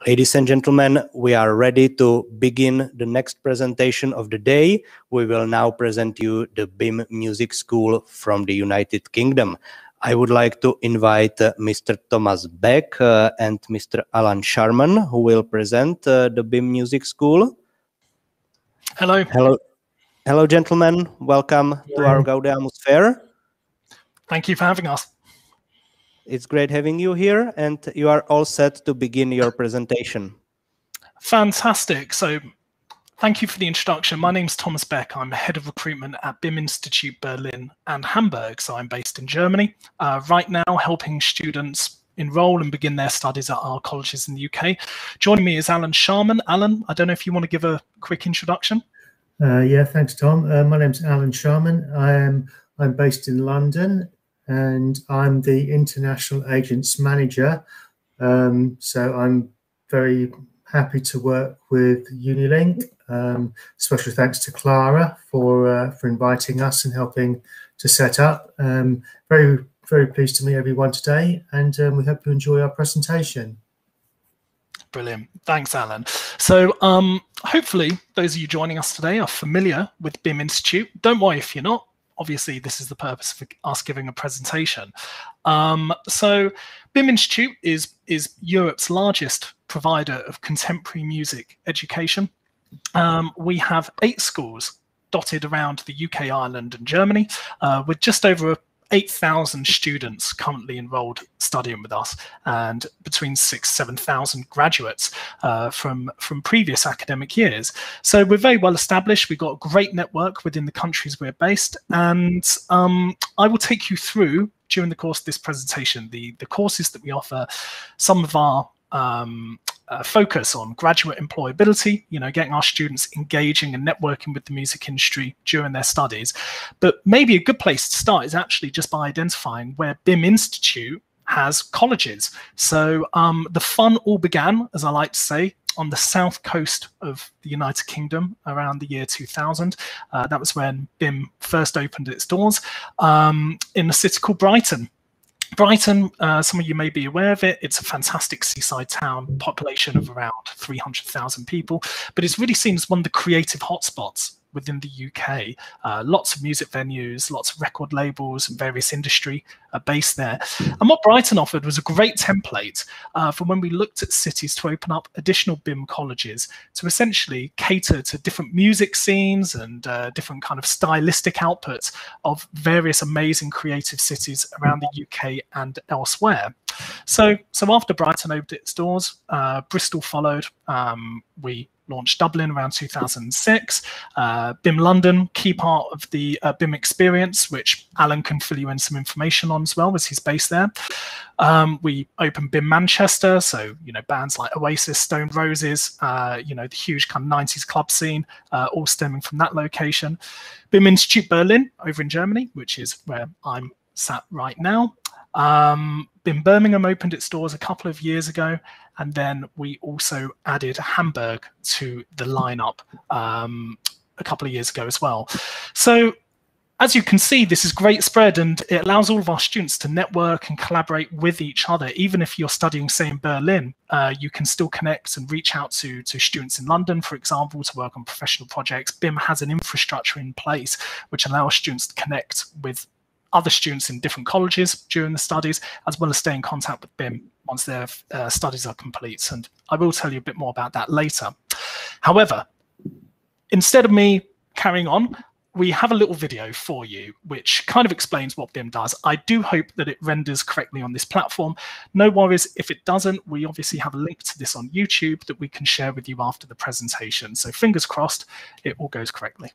Ladies and gentlemen, we are ready to begin the next presentation of the day. We will now present you the BIMM Music School from the United Kingdom. I would like to invite Mr. Thomas Beck and Mr. Alan Sharman, who will present the BIMM Music School. Hello. Hello. Hello, gentlemen. Welcome to our Gaudeamus Fair. Thank you for having us. It's great having you here, and you are all set to begin your presentation. Fantastic. So thank you for the introduction. My name's Thomas Beck. I'm head of recruitment at BIMM Institute Berlin and Hamburg. So I'm based in Germany, right now helping students enroll and begin their studies at our colleges in the UK. Joining me is Alan Sharman. Alan, I don't know if you want to give a quick introduction. Yeah, thanks, Tom. My name's Alan Sharman. I'm based in London, and I'm the International Agents Manager. So I'm very happy to work with Unilink. Special thanks to Clara for inviting us and helping to set up. Very pleased to meet everyone today, and we hope you enjoy our presentation. Brilliant. Thanks, Alan. So hopefully those of you joining us today are familiar with BIMM Institute. Don't worry if you're not. Obviously, this is the purpose of us giving a presentation. So BIMM Institute is Europe's largest provider of contemporary music education. We have 8 schools dotted around the UK, Ireland and Germany, with just over 8,000 students currently enrolled studying with us, and between 6,000 to 7,000 graduates from previous academic years. So we're very well established. We've got a great network within the countries we're based, and I will take you through during the course of this presentation the courses that we offer, some of our focus on graduate employability, getting our students engaging and networking with the music industry during their studies. But maybe a good place to start is actually just by identifying where BIMM Institute has colleges. So the fun all began, as I like to say, on the south coast of the United Kingdom around the year 2000. That was when BIMM first opened its doors in a city called Brighton. Brighton, some of you may be aware of it. It's a fantastic seaside town, population of around 300,000 people, but it's really seen as one of the creative hotspots within the UK. Lots of music venues, lots of record labels and various industry are based there. And what Brighton offered was a great template for when we looked at cities to open up additional BIMM colleges to essentially cater to different music scenes and different kind of stylistic outputs of various amazing creative cities around the UK and elsewhere. So after Brighton opened its doors, Bristol followed. We launched Dublin around 2006. BIMM London, key part of the BIMM experience, which Alan can fill you in some information on as well, as he's based there. We opened BIMM Manchester, so bands like Oasis, Stone Roses, the huge kind of 90s club scene, all stemming from that location. BIMM Institute Berlin over in Germany, which is where I'm sat right now. BIMM Birmingham opened its doors a couple of years ago, and then we also added Hamburg to the lineup a couple of years ago as well. So as you can see, this is great spread, and it allows all of our students to network and collaborate with each other. Even if you're studying, say, in Berlin, you can still connect and reach out to students in London, for example, to work on professional projects. BIMM has an infrastructure in place which allows students to connect with other students in different colleges during the studies, as well as stay in contact with BIMM once their studies are complete. And I will tell you a bit more about that later. However, instead of me carrying on, we have a little video for you which kind of explains what BIMM does. I do hope that it renders correctly on this platform. No worries if it doesn't. We obviously have a link to this on YouTube that we can share with you after the presentation. So fingers crossed it all goes correctly.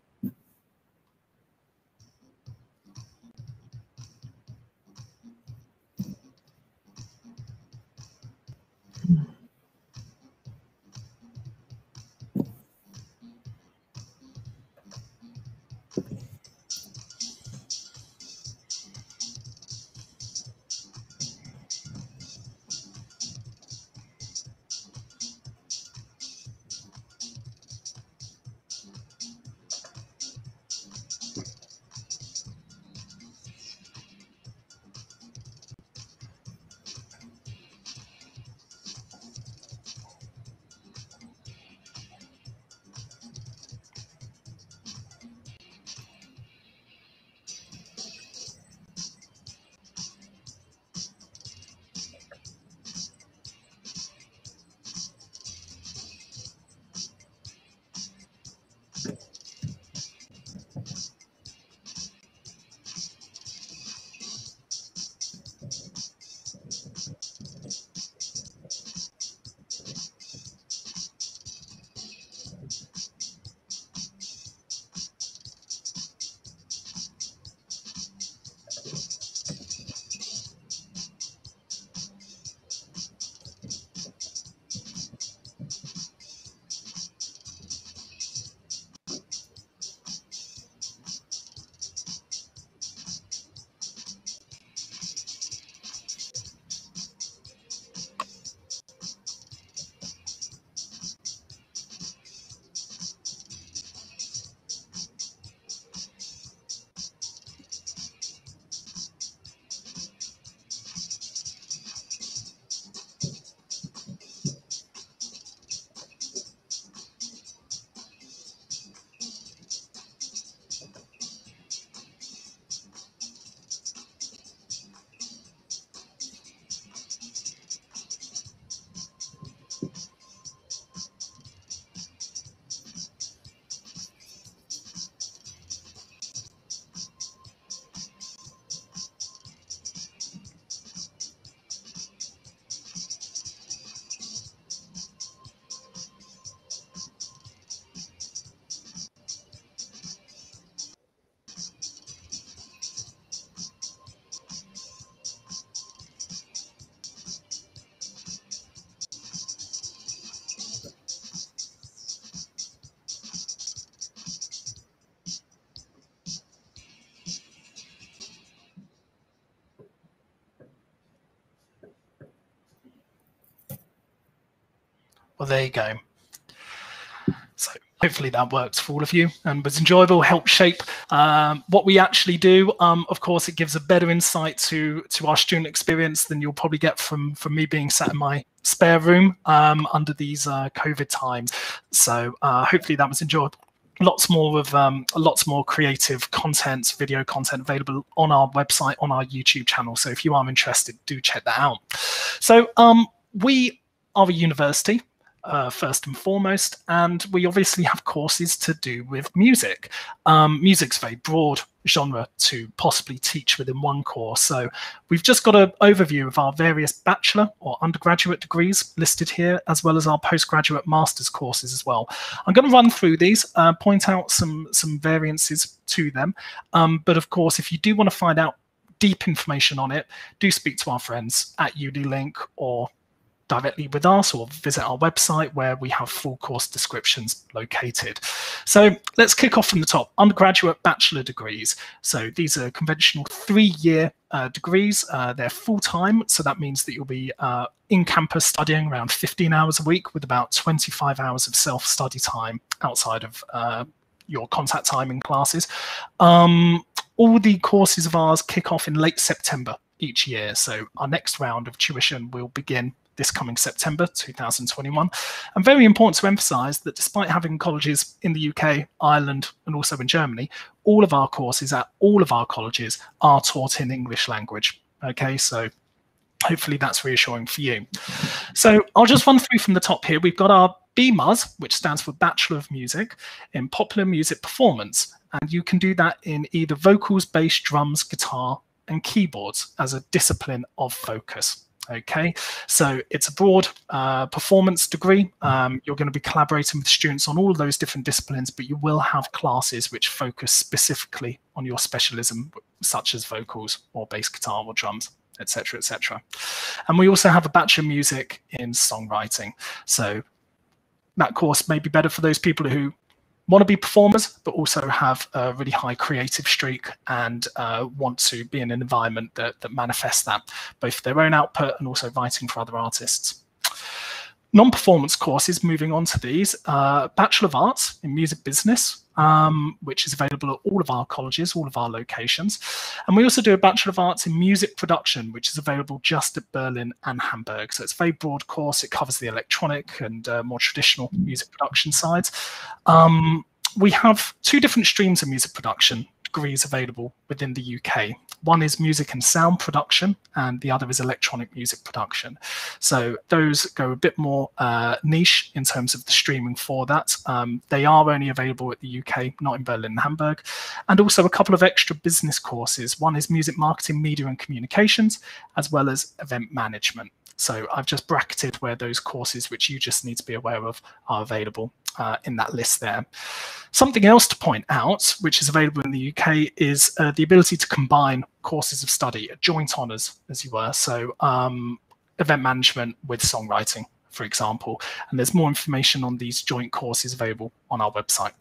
Well, there you go. So hopefully that works for all of you and was enjoyable, helped shape what we actually do. Of course, it gives a better insight to our student experience than you'll probably get from me being sat in my spare room under these COVID times. So hopefully that was enjoyable. Lots more creative content, video content available on our website, on our YouTube channel. So if you are interested, do check that out. So we are a university, first and foremost, and we obviously have courses to do with music. Music's a very broad genre to possibly teach within one course. So we've just got an overview of our various bachelor or undergraduate degrees listed here, as well as our postgraduate master's courses as well. I'm going to run through these, point out some variances to them. But of course, if you do want to find out deep information on it, do speak to our friends at UniLink or directly with us, or visit our website where we have full course descriptions located. So let's kick off from the top. Undergraduate bachelor degrees. So these are conventional 3-year degrees. They're full-time, so that means that you'll be in campus studying around 15 hours a week with about 25 hours of self-study time outside of your contact time in classes. All the courses of ours kick off in late September each year. So our next round of tuition will begin this coming September 2021. And very important to emphasize that despite having colleges in the UK, Ireland, and also in Germany, all of our courses at all of our colleges are taught in English language. Okay, so hopefully that's reassuring for you. So I'll just run through from the top here. We've got our BMUS, which stands for Bachelor of Music in Popular Music Performance. And you can do that in either vocals, bass, drums, guitar, and keyboards as a discipline of focus. Okay, so it's a broad performance degree. You're going to be collaborating with students on all of those different disciplines, but you will have classes which focus specifically on your specialism, such as vocals or bass guitar or drums, etc., etc. And we also have a Bachelor of Music in Songwriting. So that course may be better for those people who want to be performers, but also have a really high creative streak and want to be in an environment that manifests that, both for their own output and also writing for other artists. Non-performance courses, moving on to these, Bachelor of Arts in Music Business, which is available at all of our colleges, all of our locations. And we also do a Bachelor of Arts in Music Production, which is available just at Berlin and Hamburg. So it's a very broad course. It covers the electronic and more traditional music production sides. We have 2 different streams of music production degrees available within the UK. One is music and sound production, and the other is electronic music production. So those go a bit more niche in terms of the streaming for that. They are only available at the UK, not in Berlin and Hamburg. And also a couple of extra business courses. One is music marketing, media and communications, as well as event management. So I've just bracketed where those courses, which you just need to be aware of, are available in that list there. Something else to point out, which is available in the UK, is the ability to combine courses of study, joint honours, as you were. So event management with songwriting, for example. And there's more information on these joint courses available on our website.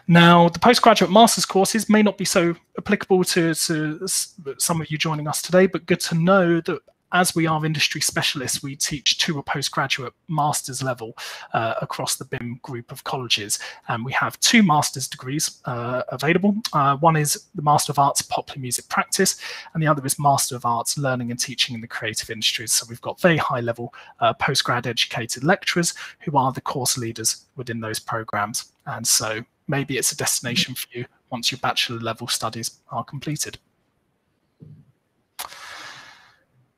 Now, the postgraduate master's courses may not be so applicable to some of you joining us today, but good to know that as we are industry specialists, we teach to a postgraduate master's level across the BIMM group of colleges. And we have 2 master's degrees available. One is the Master of Arts Popular Music Practice, and the other is Master of Arts Learning and Teaching in the Creative Industries. So we've got very high level postgrad educated lecturers who are the course leaders within those programs. And so maybe it's a destination for you once your bachelor level studies are completed.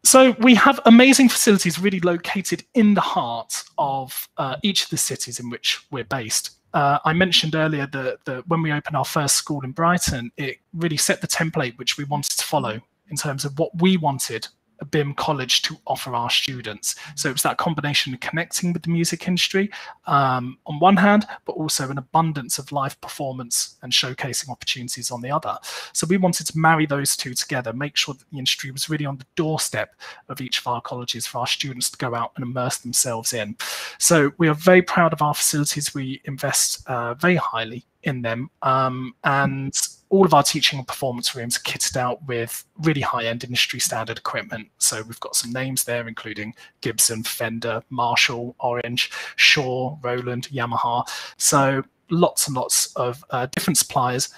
So we have amazing facilities really located in the heart of each of the cities in which we're based. I mentioned earlier that when we opened our first school in Brighton, it really set the template which we wanted to follow in terms of what we wanted a BIMM college to offer our students. So it was that combination of connecting with the music industry on one hand, but also an abundance of live performance and showcasing opportunities on the other. So we wanted to marry those two together, make sure that the industry was really on the doorstep of each of our colleges for our students to go out and immerse themselves in. So we are very proud of our facilities. We invest very highly in them. And all of our teaching and performance rooms are kitted out with really high-end industry standard equipment. So we've got some names there, including Gibson, Fender, Marshall, Orange, Shaw, Roland, Yamaha. So lots and lots of different suppliers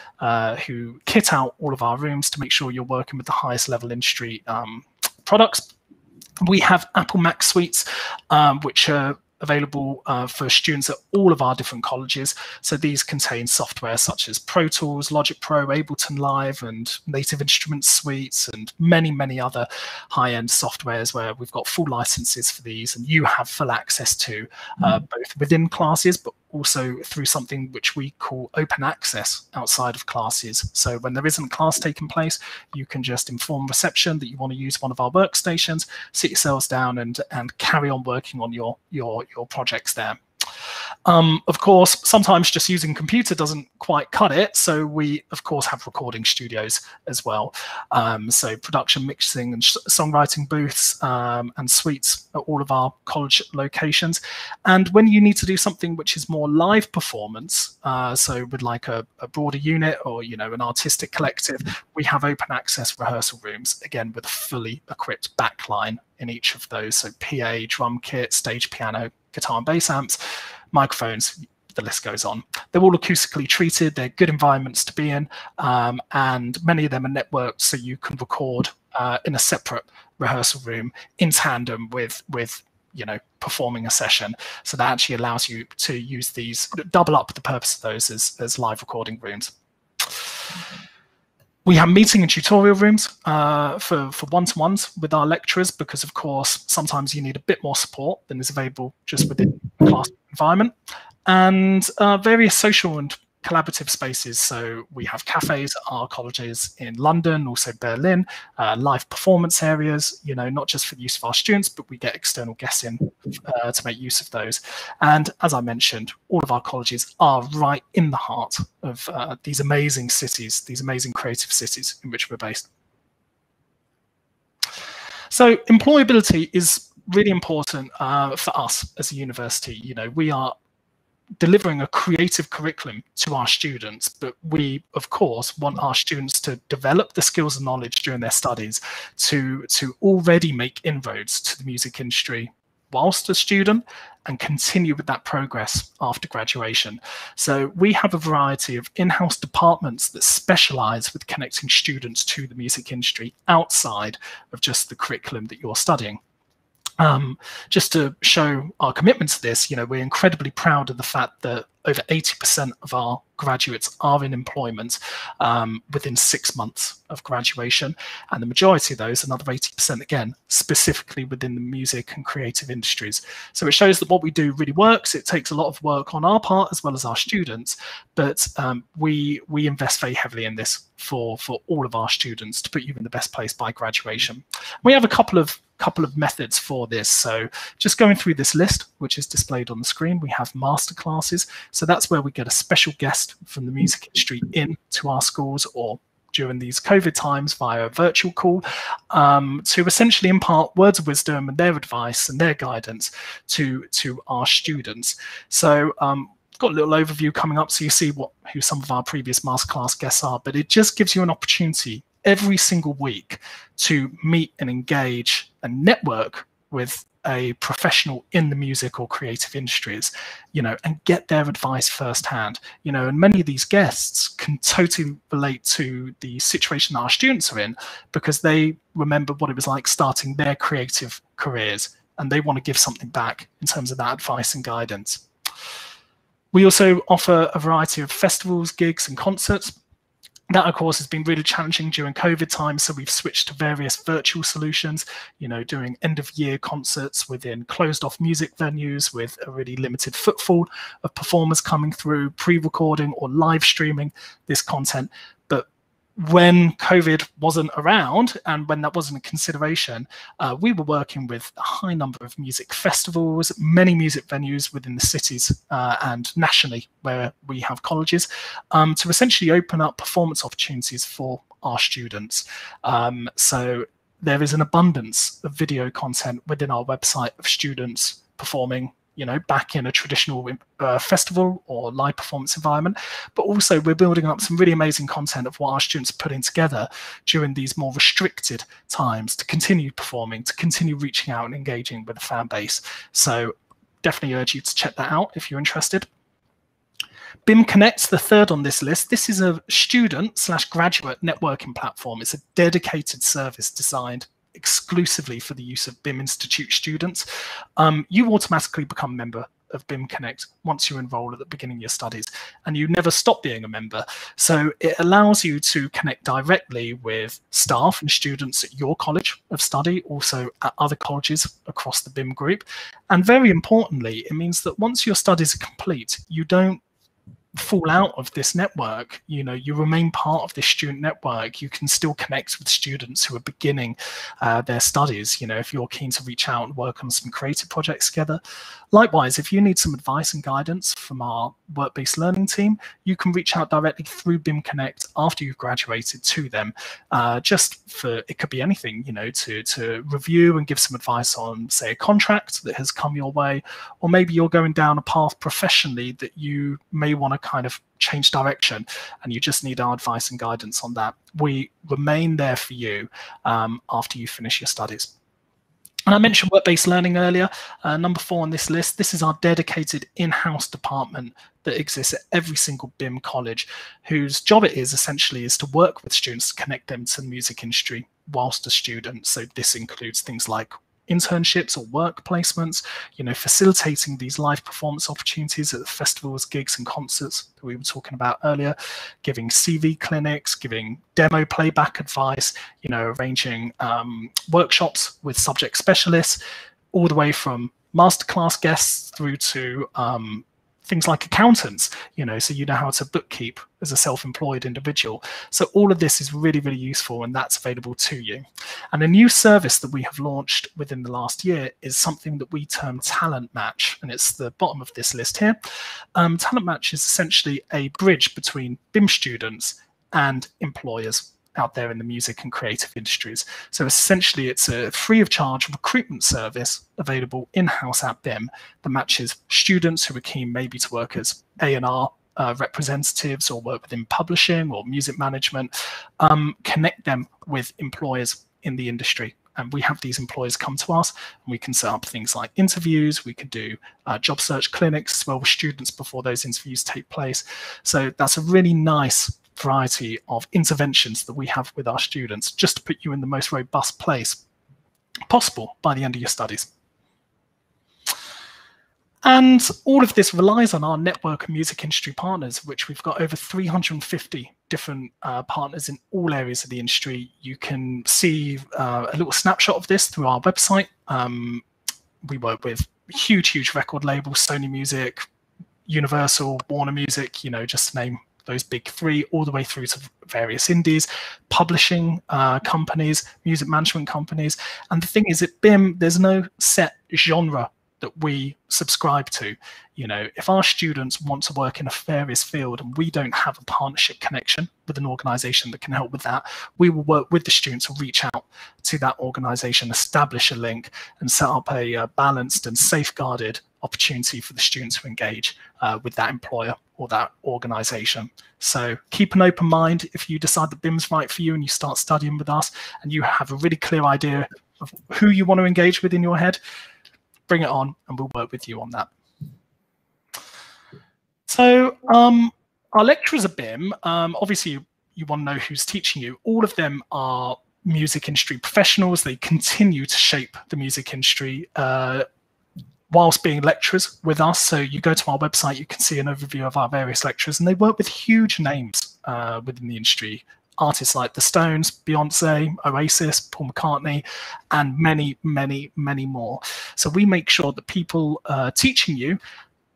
who kit out all of our rooms to make sure you're working with the highest level industry products. We have Apple Mac suites, which are available for students at all of our different colleges. So these contain software such as Pro Tools, Logic Pro, Ableton Live, and Native Instruments suites, and many, many other high-end softwares where we've got full licenses for these, and you have full access to both within classes, but also through something which we call open access outside of classes. So when there isn't a class taking place, you can just inform reception that you want to use one of our workstations, sit yourselves down and carry on working on your projects there. Of course, sometimes just using computer doesn't quite cut it. So we, of course, have recording studios as well. So production, mixing and songwriting booths and suites at all of our college locations. And when you need to do something which is more live performance, so with like a broader unit or, you know, an artistic collective, we have open access rehearsal rooms, again, with a fully equipped backline in each of those. So PA, drum kit, stage piano, guitar and bass amps, microphones, the list goes on. They're all acoustically treated, they're good environments to be in, and many of them are networked so you can record in a separate rehearsal room in tandem with you know, performing a session. So that actually allows you to use these, double up the purpose of those as live recording rooms. We have meeting and tutorial rooms for one-to-ones with our lecturers, because of course sometimes you need a bit more support than is available just within the class environment, and various social and collaborative spaces. So we have cafes at our colleges in London, also Berlin, live performance areas, you know, not just for the use of our students, but we get external guests in to make use of those. And as I mentioned, all of our colleges are right in the heart of these amazing cities, these amazing creative cities in which we're based. So employability is really important for us as a university. You know, we are delivering a creative curriculum to our students, but we of course want our students to develop the skills and knowledge during their studies to already make inroads to the music industry whilst a student and continue with that progress after graduation. So we have a variety of in-house departments that specialize with connecting students to the music industry outside of just the curriculum that you're studying. Just to show our commitment to this, you know, we're incredibly proud of the fact that over 80% of our graduates are in employment within 6 months of graduation, and the majority of those, another 80% again, specifically within the music and creative industries. So it shows that what we do really works. It takes a lot of work on our part as well as our students, but we invest very heavily in this for all of our students to put you in the best place by graduation. We have a couple of methods for this. So just going through this list, which is displayed on the screen, we have master classes. So that's where we get a special guest from the music industry in to our schools, or during these COVID times via a virtual call, to essentially impart words of wisdom and their advice and their guidance to our students. So got a little overview coming up, so you see who some of our previous masterclass guests are, but it just gives you an opportunity every single week to meet and engage and network with a professional in the music or creative industries, you know, and get their advice firsthand, you know. And many of these guests can totally relate to the situation that our students are in, because they remember what it was like starting their creative careers, and they want to give something back in terms of that advice and guidance. We also offer a variety of festivals, gigs, and concerts. That, of course, has been really challenging during COVID times, so we've switched to various virtual solutions, you know, doing end-of-year concerts within closed-off music venues with a really limited footfall of performers coming through, pre-recording or live streaming this content. But when COVID wasn't around and when that wasn't a consideration, we were working with a high number of music festivals, many music venues within the cities and nationally where we have colleges, to essentially open up performance opportunities for our students. So there is an abundance of video content within our website of students performing back in a traditional festival or live performance environment, but also we're building up some really amazing content of what our students are putting together during these more restricted times to continue performing, to continue reaching out and engaging with the fan base. So definitely urge you to check that out if you're interested. BIMM Connect, the third on this list. This is a student/graduate networking platform. It's a dedicated service designed exclusively for the use of BIMM Institute students. You automatically become a member of BIMM Connect once you enroll at the beginning of your studies, and you never stop being a member. So it allows you to connect directly with staff and students at your college of study, also at other colleges across the BIMM group. And very importantly, it means that once your studies are complete, you don't fall out of this network. You remain part of this student network. You can still connect with students who are beginning their studies, if you're keen to reach out and work on some creative projects together. Likewise, if you need some advice and guidance from our work-based learning team, you can reach out directly through BIMM Connect after you've graduated to them, just for, it could be anything, to review and give some advice on, say, a contract that has come your way, or maybe you're going down a path professionally that you may want to kind of change direction and you just need our advice and guidance on that. We remain there for you after you finish your studies. And I mentioned work-based learning earlier, number 4 on this list. This is our dedicated in-house department that exists at every single BIMM college, whose job it is essentially is to work with students to connect them to the music industry whilst a student. So this includes things like internships or work placements, facilitating these live performance opportunities at the festivals, gigs and concerts that we were talking about earlier, giving CV clinics, giving demo playback advice, arranging workshops with subject specialists, all the way from masterclass guests through to things like accountants, so you know how to bookkeep as a self-employed individual. So all of this is really, really useful, and that's available to you. And a new service that we have launched within the last year is something that we term Talent Match, and it's the bottom of this list here. Talent Match is essentially a bridge between BIMM students and employers out there in the music and creative industries. So essentially it's a free of charge recruitment service available in-house at BIMM that matches students who are keen maybe to work as A&R representatives or work within publishing or music management, connect them with employers in the industry. And we have these employers come to us, and we can set up things like interviews. We could do job search clinics as well with students before those interviews take place. So that's a really nice variety of interventions that we have with our students, just to put you in the most robust place possible by the end of your studies. And all of this relies on our network of music industry partners, which we've got over 350 different partners in all areas of the industry. You can see a little snapshot of this through our website. We work with huge record labels, Sony Music, Universal, Warner Music, just to name those big 3, all the way through to various indies, publishing companies, music management companies. And the thing is, at BIMM, there's no set genre that we subscribe to. If our students want to work in a various field and we don't have a partnership connection with an organization that can help with that, we will work with the students to reach out to that organization, establish a link, and set up a balanced and safeguarded opportunity for the students to engage with that employer or that organization. So keep an open mind. If you decide that BIMM's right for you and you start studying with us and you have a really clear idea of who you want to engage with in your head, bring it on and we'll work with you on that. So our lecturers at BIMM, obviously you want to know who's teaching you. All of them are music industry professionals. They continue to shape the music industry whilst being lecturers with us. So you go to our website, you can see an overview of our various lecturers, and they work with huge names within the industry. Artists like The Stones, Beyonce, Oasis, Paul McCartney, and many more. So we make sure that people teaching you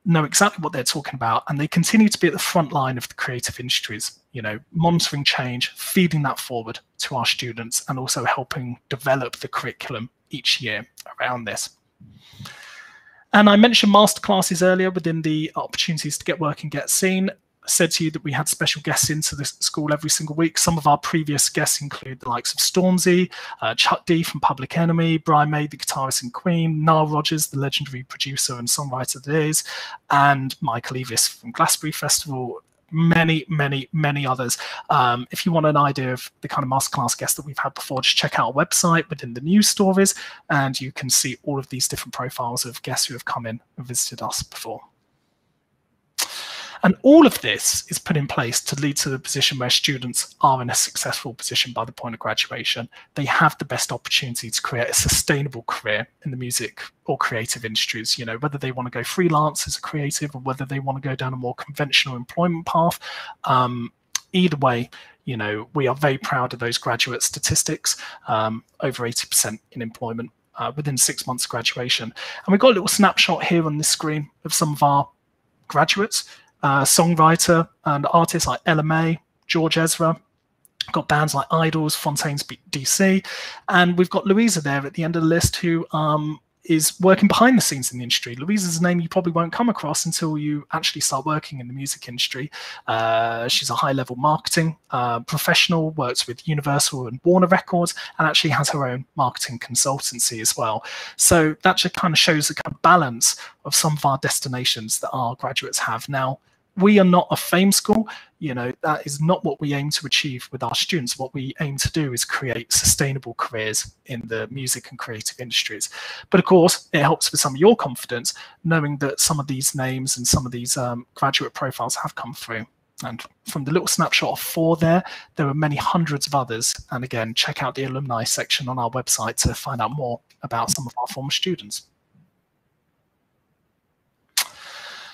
know exactly what they're talking about, and they continue to be at the front line of the creative industries, monitoring change, feeding that forward to our students, and also helping develop the curriculum each year around this. And I mentioned masterclasses earlier within the opportunities to get work and get seen. said to you that we had special guests into the school every single week. Some of our previous guests include the likes of Stormzy, Chuck D from Public Enemy, Brian May, the guitarist in Queen, Nile Rodgers, the legendary producer and songwriter that is, and Michael Eavis from Glastonbury Festival. Many others. If you want an idea of the kind of masterclass guests that we've had before, just check out our website within the news stories, and you can see all of these different profiles of guests who have come in and visited us before. And all of this is put in place to lead to the position where students are in a successful position by the point of graduation. They have the best opportunity to create a sustainable career in the music or creative industries, you know, whether they want to go freelance as a creative or whether they want to go down a more conventional employment path. Either way, you know, we are very proud of those graduate statistics, over 80% in employment within 6 months of graduation. And we've got a little snapshot here on this screen of some of our graduates. Songwriter and artists like Ella May, George Ezra. We've got bands like Idols, Fontaine's DC, and we've got Louisa there at the end of the list, who is working behind the scenes in the industry. Louisa's a name you probably won't come across until you actually start working in the music industry. She's a high-level marketing professional, works with Universal and Warner Records, and actually has her own marketing consultancy as well. So that just kind of shows the kind of balance of some of our destinations that our graduates have. Now, we are not a fame school. You know, that is not what we aim to achieve with our students. What we aim to do is create sustainable careers in the music and creative industries. But of course, it helps with some of your confidence, knowing that some of these names and some of these graduate profiles have come through. And from the little snapshot of 4 there are many hundreds of others. And again, check out the alumni section on our website to find out more about some of our former students.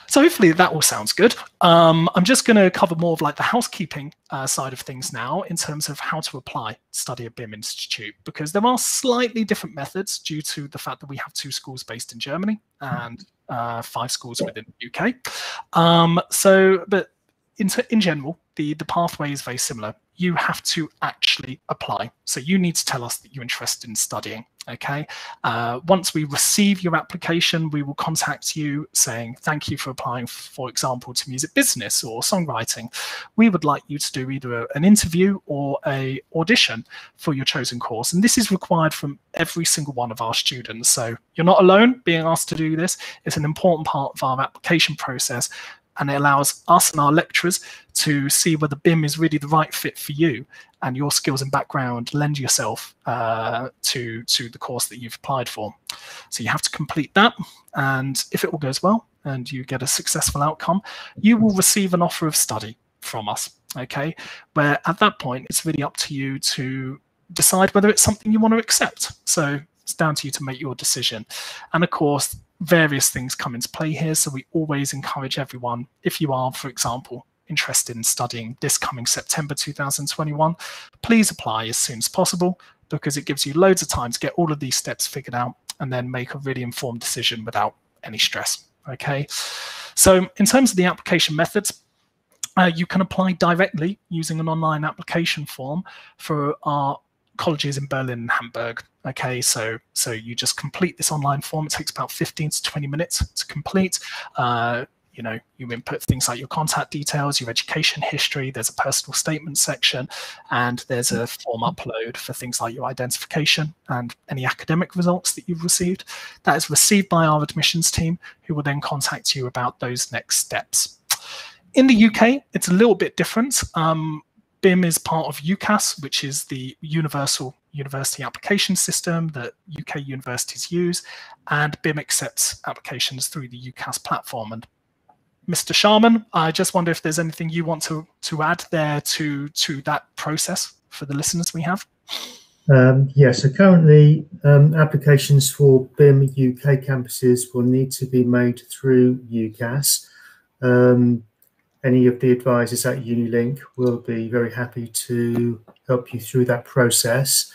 So hopefully that all sounds good. I'm just going to cover more of like the housekeeping side of things now in terms of how to apply to study at BIMM Institute, because there are slightly different methods due to the fact that we have 2 schools based in Germany and 5 schools within the UK. But in general, the pathway is very similar. You have to actually apply. So you need to tell us that you're interested in studying. Okay. Once we receive your application, we will contact you saying, thank you for applying, for example, to music business or songwriting. We would like you to do either an interview or an audition for your chosen course. And this is required from every single one of our students. So you're not alone being asked to do this. It's an important part of our application process. And it allows us and our lecturers to see whether BIMM is really the right fit for you and your skills and background lend yourself to the course that you've applied for. So you have to complete that. And if it all goes well and you get a successful outcome, you will receive an offer of study from us, okay? Where at that point, it's really up to you to decide whether it's something you want to accept. So it's down to you to make your decision. And of course, various things come into play here. So we always encourage everyone, if you are, for example, interested in studying this coming September 2021, please apply as soon as possible, because it gives you loads of time to get all of these steps figured out and then make a really informed decision without any stress. Okay. So in terms of the application methods, you can apply directly using an online application form for our colleges in Berlin and Hamburg. Okay, so you just complete this online form. It takes about 15 to 20 minutes to complete. You know, you input things like your contact details, your education history, there's a personal statement section, and there's a form upload for things like your identification and any academic results that you've received. That is received by our admissions team, who will then contact you about those next steps. In the UK, it's a little bit different. BIMM is part of UCAS, which is the Universal University Application System that UK universities use, and BIMM accepts applications through the UCAS platform. And Mr. Sharman, I just wonder if there's anything you want to add there to that process for the listeners we have. Yeah, so currently applications for BIMM UK campuses will need to be made through UCAS. Any of the advisors at Unilink will be very happy to help you through that process.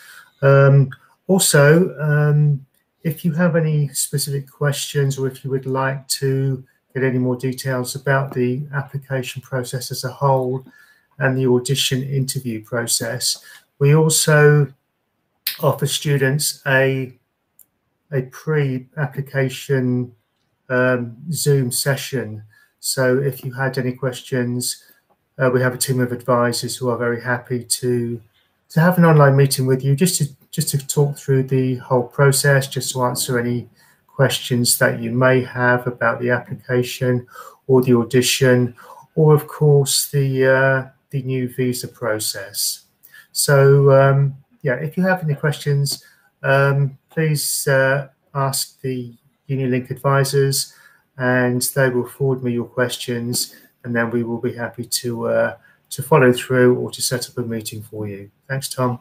Also, if you have any specific questions, or if you would like to get any more details about the application process as a whole and the audition interview process, we also offer students a pre-application Zoom session. So if you had any questions we have a team of advisors who are very happy to have an online meeting with you, just to talk through the whole process, just to answer any questions that you may have about the application or the audition, or of course the new visa process. So yeah, if you have any questions, please ask the UniLink advisors, and they will forward me your questions, and then we will be happy to follow through or to set up a meeting for you. Thanks, Tom.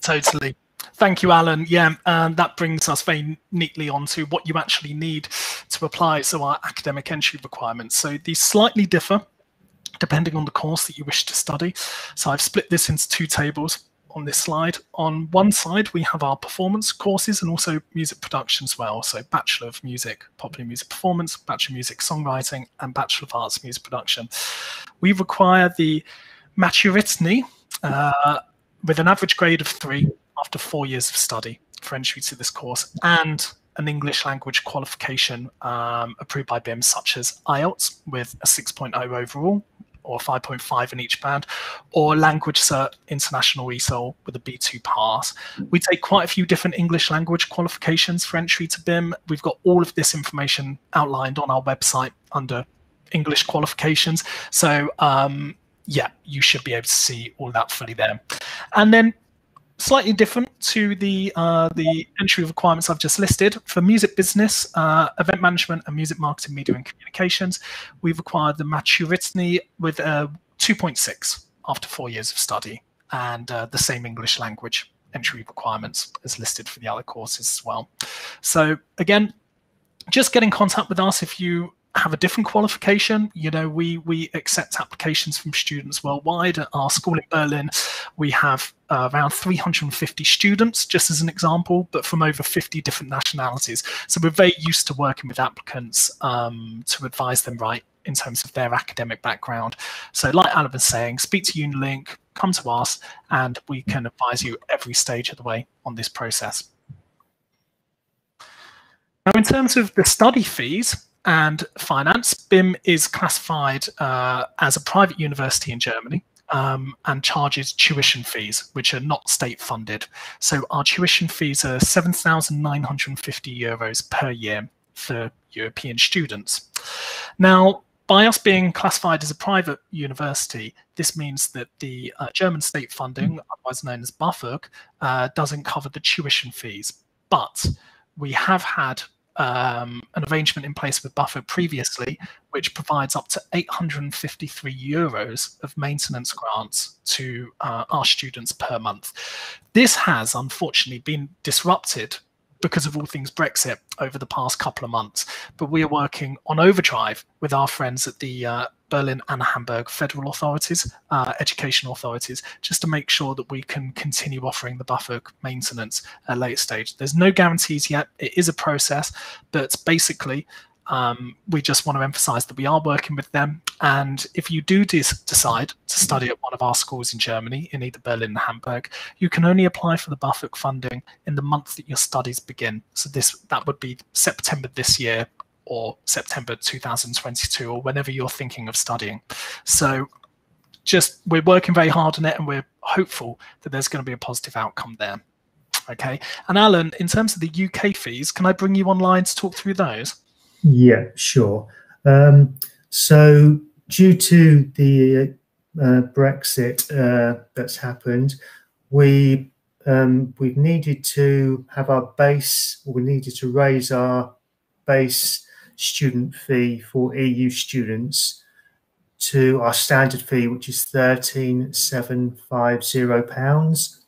Totally. Thank you, Alan. Yeah, and that brings us very neatly onto what you actually need to apply. So our academic entry requirements. So these slightly differ depending on the course that you wish to study. So I've split this into two tables on this slide. On one side, we have our performance courses and also music production as well. So Bachelor of Music, Popular Music Performance, Bachelor of Music Songwriting, and Bachelor of Arts Music Production. We require the maturity with an average grade of 3 after 4 years of study for entry to this course, and an English language qualification approved by BIMM, such as IELTS with a 6.0 overall, or 5.5 in each band, or Language Cert International ESOL with a B2 pass. We take quite a few different English language qualifications for entry to BIMM. We've got all of this information outlined on our website under English qualifications. So yeah, you should be able to see all that fully there. And then slightly different to the entry requirements I've just listed. For music business, event management, and music marketing, media and communications, we've required the maturity with a 2.6 after 4 years of study, and the same English language entry requirements as listed for the other courses as well. So again, just get in contact with us if you have a different qualification. You know, we accept applications from students worldwide. At our school in Berlin, we have around 350 students, just as an example, but from over 50 different nationalities. So we're very used to working with applicants to advise them right in terms of their academic background. So like Alan was saying, speak to UniLink, come to us, and we can advise you every stage of the way on this process. Now, in terms of the study fees and finance, BIMM is classified as a private university in Germany and charges tuition fees, which are not state funded. So our tuition fees are €7,950 per year for European students. Now, by us being classified as a private university, this means that the German state funding, otherwise known as BAföG, doesn't cover the tuition fees. But we have had an arrangement in place with BAföG previously, which provides up to €853 of maintenance grants to our students per month. This has unfortunately been disrupted because of all things Brexit over the past couple of months, but we are working on overdrive with our friends at the Berlin and Hamburg federal authorities, education authorities, just to make sure that we can continue offering the BAföG maintenance at a later stage. There's no guarantees yet. It is a process, but basically we just want to emphasize that we are working with them. And if you do decide to study at one of our schools in Germany, in either Berlin or Hamburg, you can only apply for the BAföG funding in the month that your studies begin. So that would be September this year, or September 2022, or whenever you're thinking of studying. So we're working very hard on it, and we're hopeful that there's going to be a positive outcome there. Okay. And Alan, in terms of the UK fees, can I bring you online to talk through those? Yeah, sure. So due to the Brexit that's happened, we've needed to have we needed to raise our base student fee for EU students to our standard fee, which is £13,750.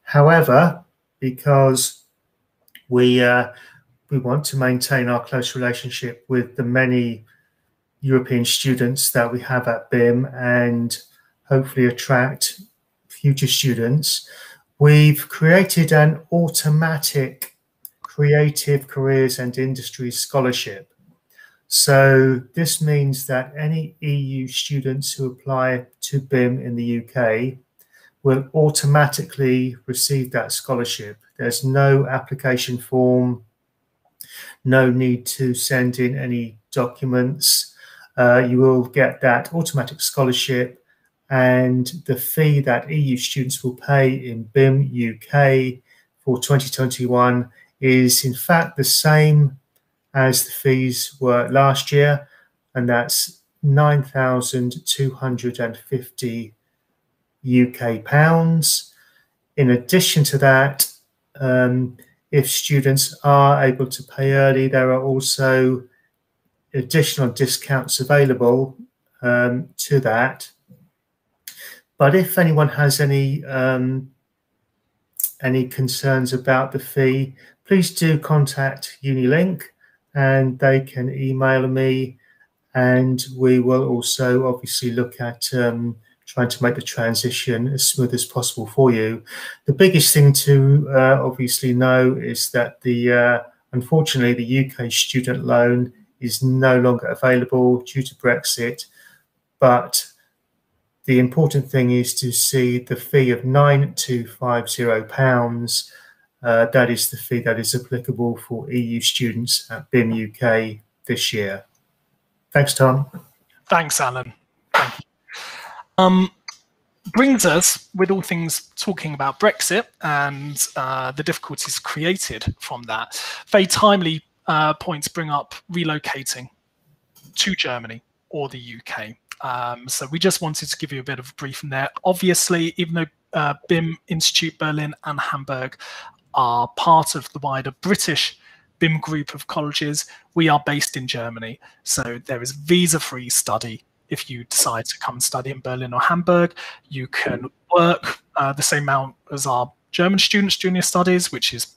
However, because we want to maintain our close relationship with the many European students that we have at BIMM and hopefully attract future students, we've created an automatic Creative Careers and Industries Scholarship. So this means that any EU students who apply to BIMM in the UK will automatically receive that scholarship. There's no application form, no need to send in any documents. You will get that automatic scholarship, and the fee that EU students will pay in BIMM UK for 2021 is in fact the same as the fees were last year, and that's £9,250 UK pounds. In addition to that, if students are able to pay early, there are also additional discounts available to that. But if anyone has any concerns about the fee, please do contact Unilink, and they can email me, and we will also obviously look at trying to make the transition as smooth as possible for you. The biggest thing to obviously know is that unfortunately the UK student loan is no longer available due to Brexit, but the important thing is to see the fee of £9,250. That is the fee that is applicable for EU students at BIMM UK this year. Thanks, Tom. Thanks, Alan. Thank you. Brings us, with all things talking about Brexit and the difficulties created from that, very timely points bring up relocating to Germany or the UK. So we just wanted to give you a bit of a brief in there. Obviously, even though BIMM Institute Berlin and Hamburg are part of the wider British BIMM group of colleges, we are based in Germany. So there is visa-free study. If you decide to come and study in Berlin or Hamburg, you can work the same amount as our German students' junior studies, which is,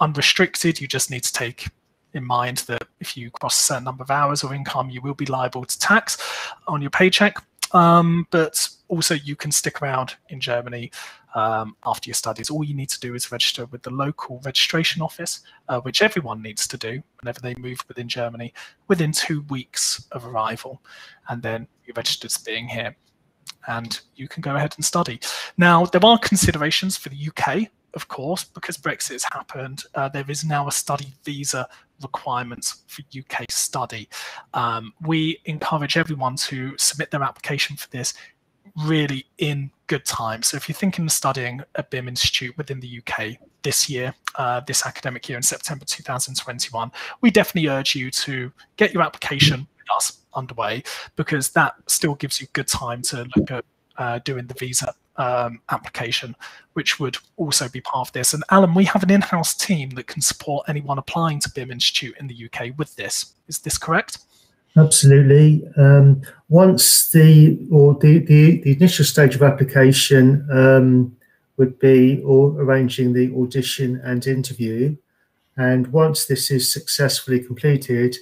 unrestricted. You just need to take in mind that if you cross a certain number of hours or income, you will be liable to tax on your paycheck. But also you can stick around in Germany after your studies. All you need to do is register with the local registration office, which everyone needs to do whenever they move within Germany within 2 weeks of arrival. And then you're registered as being here and you can go ahead and study. Now, there are considerations for the UK, of course, because Brexit has happened. There is now a study visa requirements for UK study. We encourage everyone to submit their application for this really in good time. So if you're thinking of studying at BIMM Institute within the UK this year, this academic year in September 2021, we definitely urge you to get your application with us underway, because that still gives you good time to look at doing the visa application, which would also be part of this. And Alan, we have an in-house team that can support anyone applying to BIMM Institute in the UK with this. Is this correct? Absolutely. Once the initial stage of application would be arranging the audition and interview, and once this is successfully completed,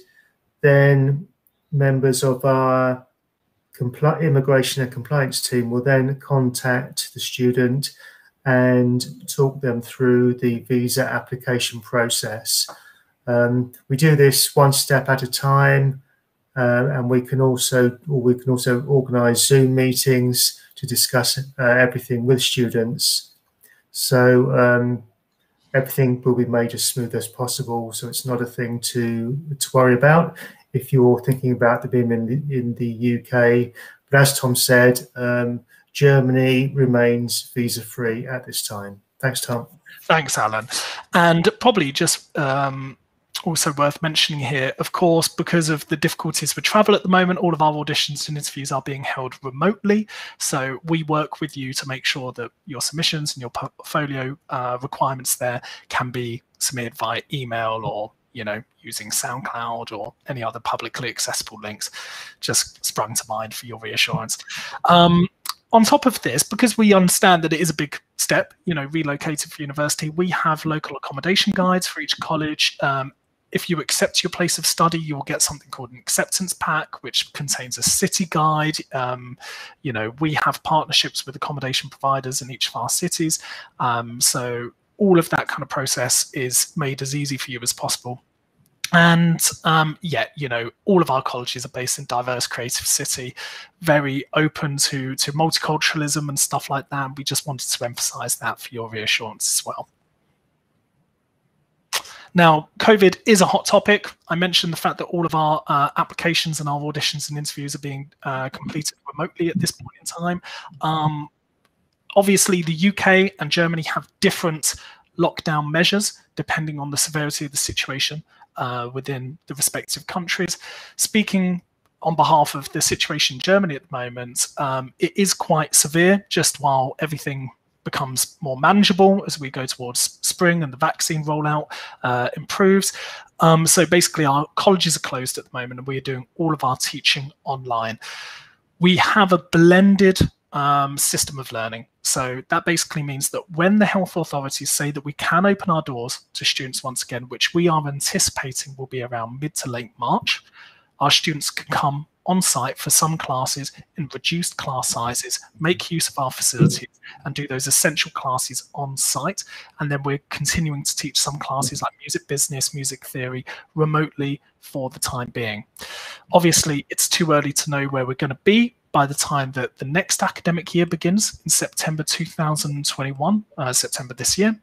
then members of our immigration and compliance team will then contact the student and talk them through the visa application process. We do this one step at a time, and we can also organise Zoom meetings to discuss everything with students. So everything will be made as smooth as possible. So it's not a thing to worry about if you're thinking about the BIMM in the UK. But as Tom said, Germany remains visa-free at this time. Thanks, Tom. Thanks, Alan. And probably just also worth mentioning here, of course, because of the difficulties with travel at the moment, all of our auditions and interviews are being held remotely. So we work with you to make sure that your submissions and your portfolio requirements there can be submitted via email or using SoundCloud or any other publicly accessible links. Just sprung to mind for your reassurance. On top of this, because we understand that it is a big step, relocating for university, we have local accommodation guides for each college. If you accept your place of study, you will get something called an acceptance pack, which contains a city guide. We have partnerships with accommodation providers in each of our cities. So all of that kind of process is made as easy for you as possible. And all of our colleges are based in diverse creative city, very open to multiculturalism and stuff like that. We just wanted to emphasize that for your reassurance as well. Now, COVID is a hot topic. I mentioned the fact that all of our applications and our auditions and interviews are being completed remotely at this point in time. Obviously, the UK and Germany have different lockdown measures depending on the severity of the situation within the respective countries. Speaking on behalf of the situation in Germany at the moment, it is quite severe, just while everything becomes more manageable as we go towards spring and the vaccine rollout improves. So basically our colleges are closed at the moment and we are doing all of our teaching online. We have a blended system of learning. So that basically means that when the health authorities say that we can open our doors to students once again, which we are anticipating will be around mid to late March, our students can come on site for some classes in reduced class sizes, make use of our facilities and do those essential classes on site. And then we're continuing to teach some classes like music business, music theory remotely for the time being. Obviously, it's too early to know where we're going to be by the time that the next academic year begins in September 2021, September this year.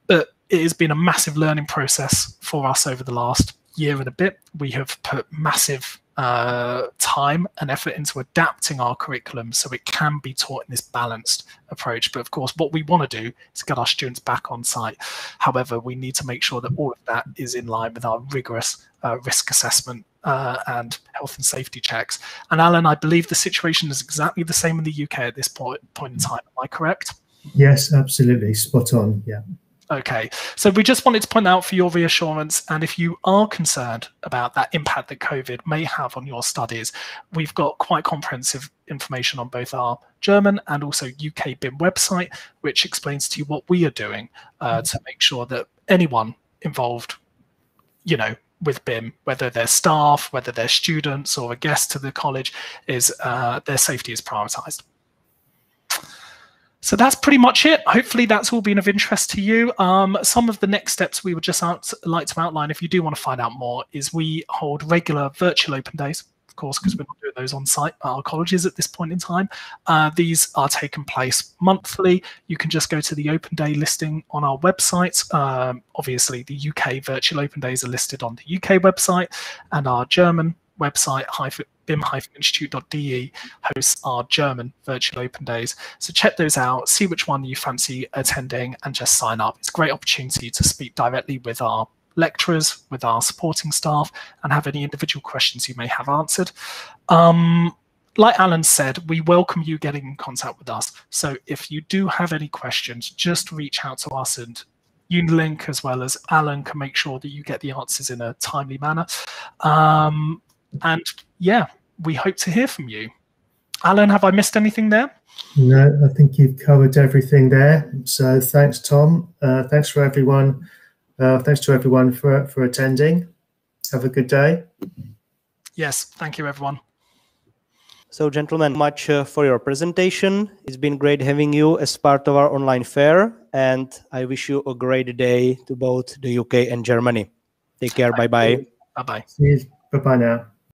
But it has been a massive learning process for us over the last year and a bit. We have put massive time and effort into adapting our curriculum so it can be taught in this balanced approach. But of course, what we want to do is get our students back on site. However, we need to make sure that all of that is in line with our rigorous risk assessment and health and safety checks. And Alan, I believe the situation is exactly the same in the UK at this point in time. Am I correct? Yes, absolutely. Spot on. Yeah. Okay, so we just wanted to point out for your reassurance, and if you are concerned about that impact that COVID may have on your studies, we've got quite comprehensive information on both our German and also UK BIMM website, which explains to you what we are doing to make sure that anyone involved, you know, with BIMM, whether they're staff, whether they're students or a guest to the college, is their safety is prioritised. So that's pretty much it. Hopefully that's all been of interest to you. Some of the next steps we would just like to outline, if you do want to find out more, is we hold regular virtual open days, of course, because we're not doing those on site at our colleges at this point in time. These are taking place monthly. You can just go to the open day listing on our website. Obviously, the UK virtual open days are listed on the UK website, and our German website, BIMM-institute.de, hosts our German virtual open days. So check those out, see which one you fancy attending, and just sign up. It's a great opportunity to speak directly with our lecturers, with our supporting staff, and have any individual questions you may have answered. Like Alan said, we welcome you getting in contact with us. So if you do have any questions, just reach out to us, and Unilink as well as Alan can make sure that you get the answers in a timely manner. And yeah, we hope to hear from you. Alan, have I missed anything there? No, I think you've covered everything there. So thanks, Tom. Thanks for everyone. Thanks to everyone for attending. Have a good day. Yes, thank you, everyone. So, gentlemen, much for your presentation. It's been great having you as part of our online fair, and I wish you a great day to both the UK and Germany. Take care. Bye-bye. Bye-bye. See you. Bye-bye now.